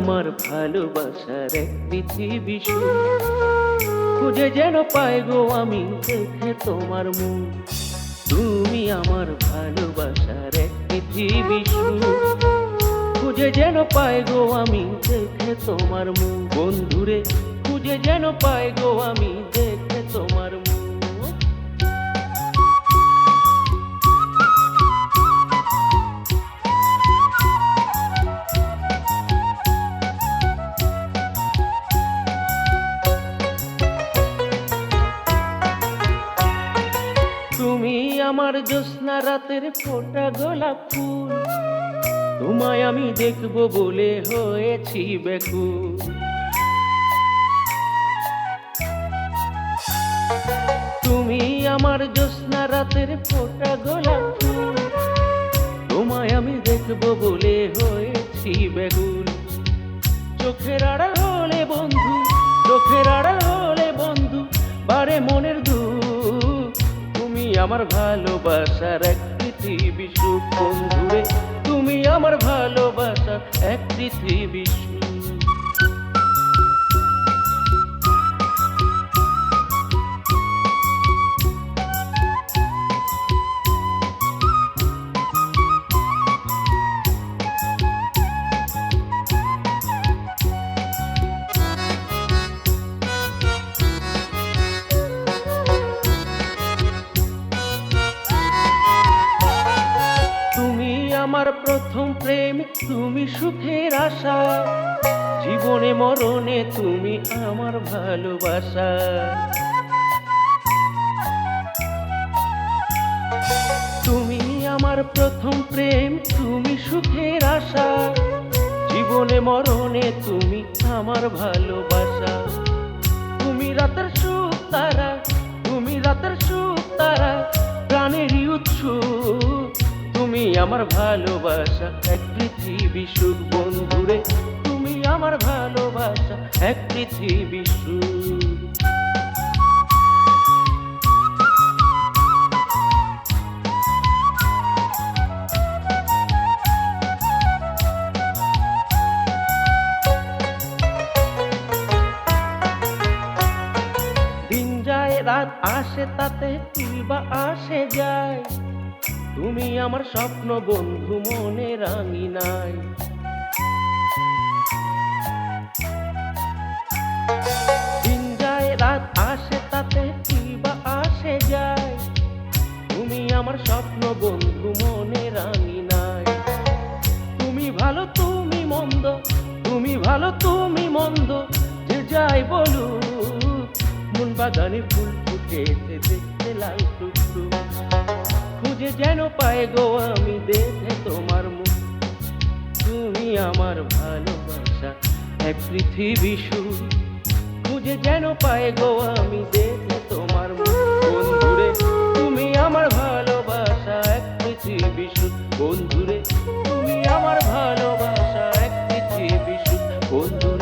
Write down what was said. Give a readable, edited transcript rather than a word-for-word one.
আমার ভালোবাসার এক পৃথিবী সুখ, খুঁজে যেন পাই গো আমি দেখে তোমার মুখ। তুমি আমার ভালোবাসার এক পৃথিবী সুখ, খুঁজে যেন পাই গো আমি দেখে তোমার মুখ। বন্ধুরে খুঁজে যেন পাই গো আমি দেখে তোমার মুখ। তুমি আমার জ্যোৎস্না রাতের ফোটা গোলাপ ফুল, তোমায় আমি দেখবো বলে হয়েছি ব্যাকুল। তুমি আমার জ্যোৎস্না রাতের ফোটা গোলাপ ফুল, তোমায় আমি দেখবো বলে হয়েছি ব্যাকুল। চোখের আড়াল হলে বন্ধু, চোখের আড়াল হলে বন্ধু, বারে মনের দুঃখ। তুমি আমার ভালোবাসার এক পৃথিবী সুখ, বন্ধুরে তুমি আমার ভালোবাসার এক পৃথিবী সুখ। আমার প্রথম প্রেম, তুমি সুখের আশা, জীবনে মরণে তুমি আমার ভালোবাসা। তুমি আমার প্রথম প্রেম, তুমি সুখের আশা, জীবনে মরণে তুমি আমার ভালোবাসা। তুমি রাতের সুখ তারা, তুমি রাতের সুখ তারা, প্রাণেরই উৎস। তুমি আমার ভালোবাসা এক পৃথিবী সুখ, বন্ধুরে তুমি আমার ভালোবাসা এক পৃথিবী সুখ। দিন যায় রাত আসে তাতে কি বা আসে যায়, তুমি আমার স্বপ্ন বন্ধু মনে রাঙি নাই। দিন যায় রাত আসে তাতে কি বা আসে যায়, তুমি আমার স্বপ্ন বন্ধু মনে রাঙি নাই। তুমি ভালো তুমি মন্দ, তুমি ভালো তুমি মন্দ, যে যাই বলুক, মন বাগানে ফুল ফুটেছে দেখতে লাল টুকটুক। খুঁজে যেন পাই গো আমি দেখে তোমার মুখ, তুমি আমার ভালোবাসা এক পৃথিবী সুখ। খুঁজে যেন পাই গো আমি দেখে তোমার মুখ, বন্ধুরে তুমি আমার ভালোবাসা এক পৃথিবী সুখ। বন্ধুরে তুমি আমার ভালোবাসা এক পৃথিবী সুখ, বন্ধু।